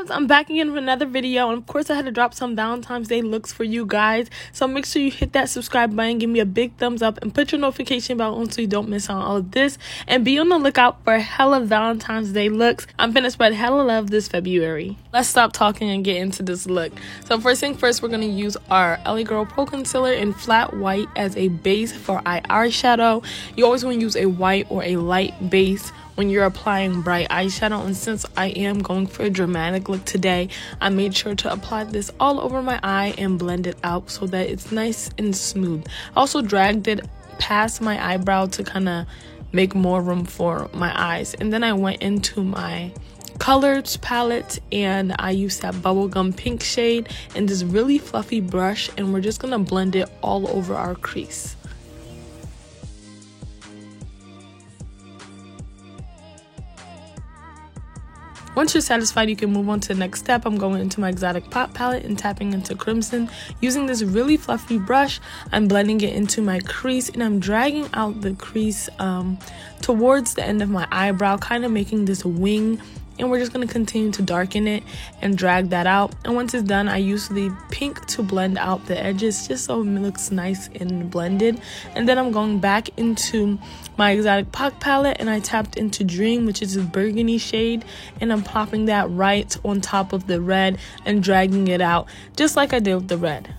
loves, I'm back again with another video, and of course I had to drop some Valentine's Day looks for you guys, so make sure you hit that subscribe button, give me a big thumbs up, and put your notification bell on so you don't miss on all of this, and be on the lookout for hella Valentine's Day looks. I'm finna spread hella love this February. Let's stop talking and get into this look. So first thing first, we're gonna use our LA Girl Pro Concealer in flat white as a base for eye eyeshadow. You always want to use a white or a light base when you're applying bright eyeshadow, and since I am going for a dramatic look today, I made sure to apply this all over my eye and blend it out so that it's nice and smooth. I also dragged it past my eyebrow to kind of make more room for my eyes, and then I went into my colors palette and I used that bubblegum pink shade and this really fluffy brush, and we're just gonna blend it all over our crease. Once you're satisfied, you can move on to the next step. I'm going into my Exotic Pop palette and tapping into Crimson. Using this really fluffy brush, I'm blending it into my crease and I'm dragging out the crease towards the end of my eyebrow, kind of making this wing. And we're just going to continue to darken it and drag that out. And once it's done, I use the pink to blend out the edges just so it looks nice and blended. And then I'm going back into my Exotic Pop palette and I tapped into Dream, which is a burgundy shade, and I'm popping that right on top of the red and dragging it out just like I did with the red.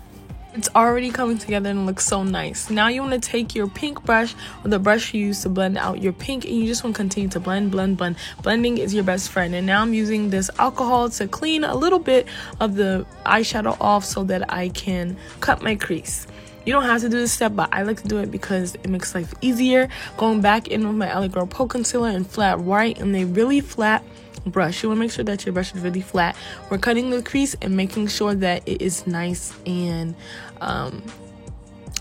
It's already coming together and looks so nice. Now you want to take your pink brush or the brush you use to blend out your pink, and you just want to continue to blend. Blending is your best friend. And now I'm using this alcohol to clean a little bit of the eyeshadow off so that I can cut my crease. You don't have to do this step, but I like to do it because it makes life easier. Going back in with my LA Girl Pro Concealer in flat white and a really flat brush. You want to make sure that your brush is really flat. We're cutting the crease and making sure that it is nice and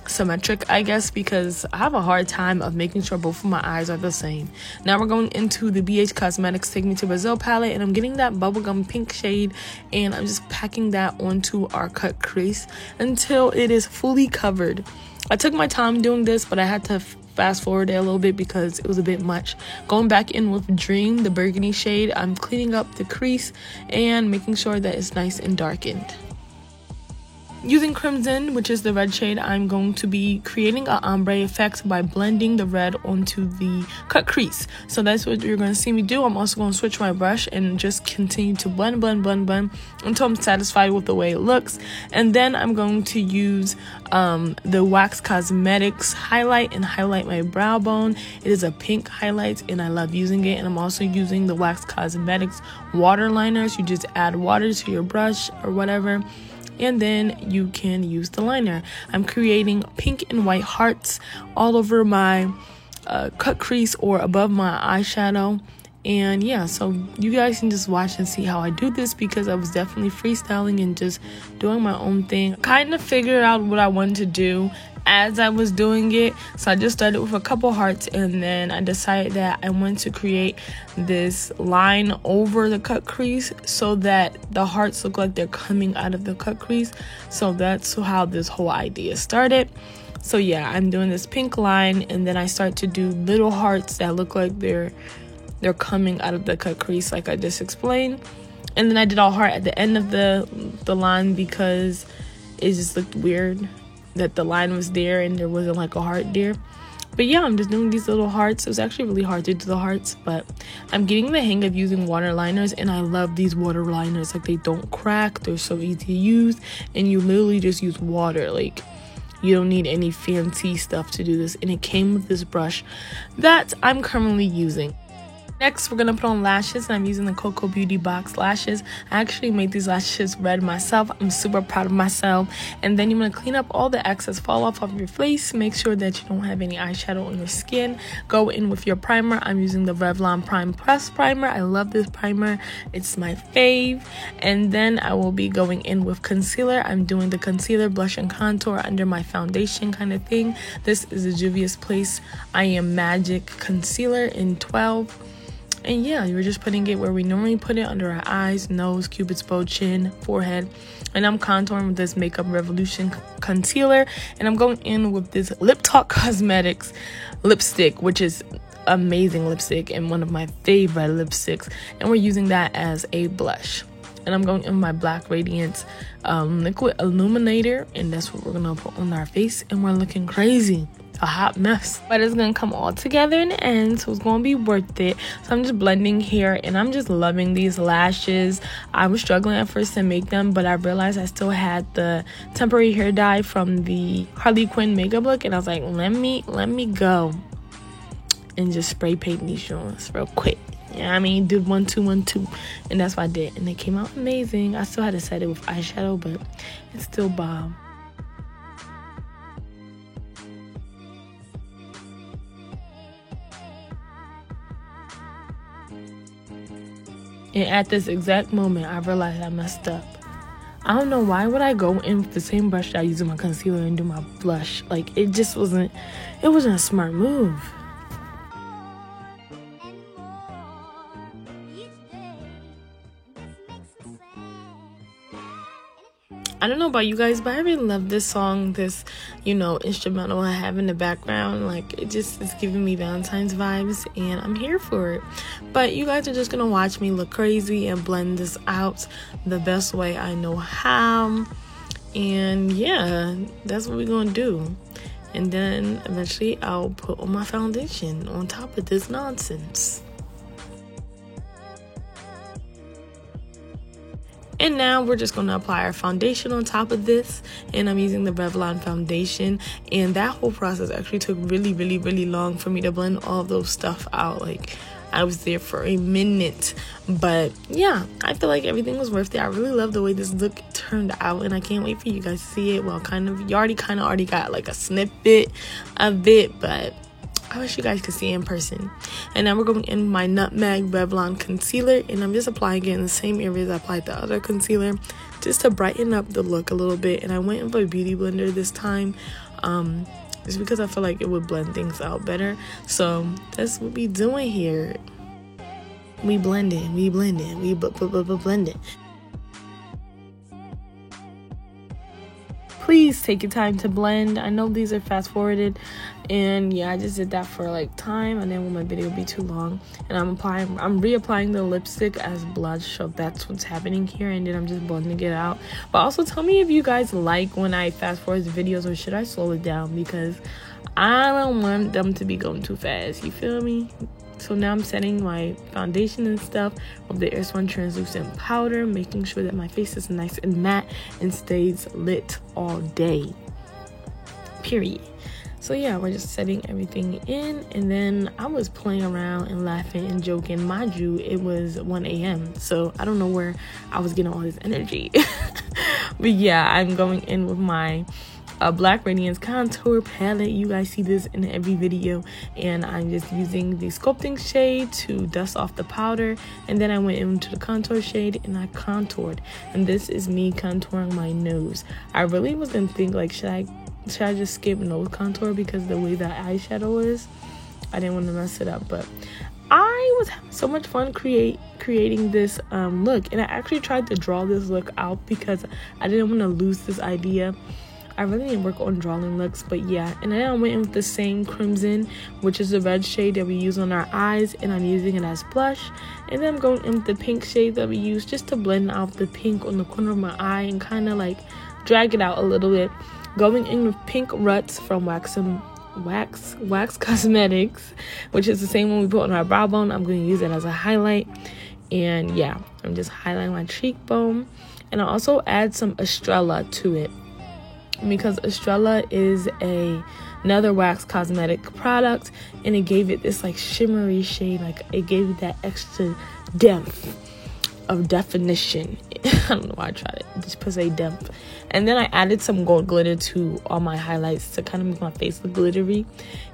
symmetric, I guess, because I have a hard time of making sure both of my eyes are the same. Now we're going into the BH Cosmetics Take Me to Brazil palette, and I'm getting that bubblegum pink shade and I'm just packing that onto our cut crease until it is fully covered. I took my time doing this, but I had to fast forward it a little bit because it was a bit much. Going back in with Dream, the burgundy shade, I'm cleaning up the crease and making sure that it's nice and darkened. Using Crimson, which is the red shade, I'm going to be creating an ombre effect by blending the red onto the cut crease. So that's what you're going to see me do. I'm also going to switch my brush and just continue to blend until I'm satisfied with the way it looks. And then I'm going to use the Wax Cosmetics highlight and highlight my brow bone. It is a pink highlight and I love using it. And I'm also using the Wax Cosmetics water liners. You just add water to your brush or whatever, and then you can use the liner. I'm creating pink and white hearts all over my cut crease or above my eyeshadow. And yeah, so you guys can just watch and see how I do this because I was definitely freestyling and just doing my own thing. Kind of figured out what I wanted to do as I was doing it, so I just started with a couple hearts and then I decided that I wanted to create this line over the cut crease so that the hearts look like they're coming out of the cut crease. So that's how this whole idea started. So yeah, I'm doing this pink line and then I start to do little hearts that look like they're coming out of the cut crease like I just explained. And then I did a heart at the end of the line because it just looked weird that the line was there and there wasn't like a heart there. But yeah, I'm just doing these little hearts. It was actually really hard to do the hearts, but I'm getting the hang of using water liners, and I love these water liners. Like, they don't crack, they're so easy to use, and you literally just use water. Like, you don't need any fancy stuff to do this, and it came with this brush that I'm currently using. Next, we're going to put on lashes, and I'm using the Cocoa Beauty Box lashes. I actually made these lashes red myself. I'm super proud of myself. And then you want to clean up all the excess fall off of your face. Make sure that you don't have any eyeshadow on your skin. Go in with your primer. I'm using the Revlon Prime Press Primer. I love this primer. It's my fave. And then I will be going in with concealer. I'm doing the concealer, blush, and contour under my foundation kind of thing. This is the Juvia's Place I Am Magic Concealer in 12. And yeah, we're just putting it where we normally put it, under our eyes, nose, cupid's bow, chin, forehead. And I'm contouring with this Makeup Revolution concealer. And I'm going in with this Lip Talk Cosmetics lipstick, which is amazing lipstick and one of my favorite lipsticks. And we're using that as a blush. And I'm going in my Black Radiance liquid illuminator, and that's what we're gonna put on our face, and we're looking crazy, a hot mess, but it's gonna come all together in the end, so it's gonna be worth it. So I'm just blending here, and I'm just loving these lashes. I was struggling at first to make them, but I realized I still had the temporary hair dye from the Harley Quinn makeup look, and I was like, let me go and just spray paint these joints real quick. You know what I mean? Did 1 2 1 2, and that's what I did, and it came out amazing. I still had to set it with eyeshadow, but it's still bomb. And at this exact moment, I realized I messed up. I don't know, why would I go in with the same brush that I use in my concealer and do my blush? Like, it just wasn't a smart move. I don't know about you guys, but I really love this song, this, instrumental I have in the background. Like, it just is giving me Valentine's vibes, and I'm here for it. But you guys are just gonna watch me look crazy and blend this out the best way I know how. And yeah, that's what we're gonna do. And then eventually I'll put on my foundation on top of this nonsense. And now we're just going to apply our foundation on top of this. And I'm using the Revlon foundation. And that whole process actually took really, really, really long for me to blend all of those stuff out. Like, I was there for a minute. But yeah, I feel like everything was worth it. I really love the way this look turned out. And I can't wait for you guys to see it. Well, you already got like a snippet of it. But I wish you guys could see it in person. And now we're going in my Nutmeg Revlon concealer, and I'm just applying it in the same areas I applied the other concealer, just to brighten up the look a little bit. And I went in for a beauty blender this time, just because I feel like it would blend things out better. So that's what we doing here. We blend it, we blend it. Please take your time to blend. I know these are fast forwarded, and yeah, I just did that for like time, and then when my video be too long. And I'm reapplying the lipstick as blush, so that's what's happening here. And then I'm just blending it out. But also tell me if you guys like when I fast forward the videos, or should I slow it down, because I don't want them to be going too fast. You feel me? So now I'm setting my foundation and stuff with the Airspun translucent powder, making sure that my face is nice and matte and stays lit all day, period. So yeah, we're just setting everything in, and then I was playing around and laughing and joking. Mind you, it was 1 a.m. so I don't know where I was getting all this energy. But yeah, I'm going in with my Black Radiance contour palette. You guys see this in every video, and I'm just using the sculpting shade to dust off the powder, and then I went into the contour shade and I contoured. And this is me contouring my nose. I really was gonna think, like, should I just skip nose contour, because the way that eyeshadow is, I didn't want to mess it up. But I was having so much fun creating this look, and I actually tried to draw this look out because I didn't want to lose this idea. I really didn't work on drawing looks, but yeah. And then I went in with the same crimson, which is the red shade that we use on our eyes, and I'm using it as blush. And then I'm going in with the pink shade that we use just to blend out the pink on the corner of my eye and kind of like drag it out a little bit. Going in with Pink Ruts from Wax Cosmetics, which is the same one we put on our brow bone. I'm going to use it as a highlight. And yeah, I'm just highlighting my cheekbone. And I also add some Estrella to it, because Estrella is another Wax Cosmetic product, and it gave it this like shimmery shade. Like, it gave it that extra depth of definition. I don't know why I tried it, just per se depth. And then I added some gold glitter to all my highlights to kind of make my face look glittery.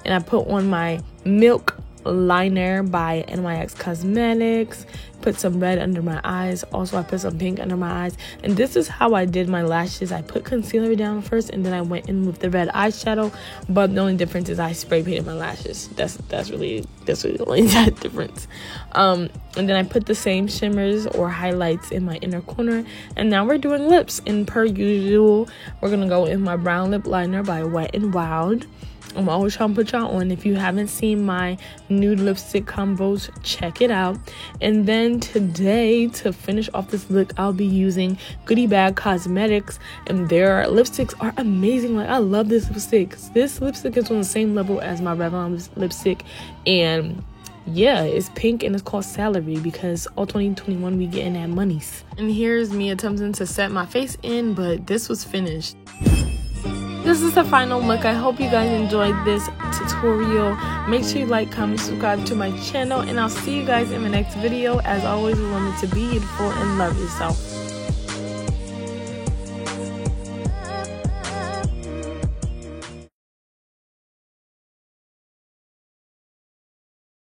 And I put on my Milk liner by NYX Cosmetics, put some red under my eyes. Also, I put some pink under my eyes. And this is how I did my lashes. I put concealer down first, and then I went in with the red eyeshadow. But the only difference is I spray painted my lashes. That's really the only difference. And then I put the same shimmers or highlights in my inner corner. And now we're doing lips. And per usual, we're gonna go in my brown lip liner by Wet n Wild. I'm always trying to put y'all on. If you haven't seen my nude lipstick combos, check it out. And then today, to finish off this look, I'll be using Goodie Bag Cosmetics, and their lipsticks are amazing. Like, I love this lipstick. This lipstick is on the same level as my Revlon lipstick, and yeah, it's pink and it's called Salary because all 2021 we getting that monies. And here's me attempting to set my face in, but this was finished. This is the final look. I hope you guys enjoyed this tutorial. Make sure you like, comment, subscribe to my channel, and I'll see you guys in the next video. As always, remember to be beautiful and love yourself.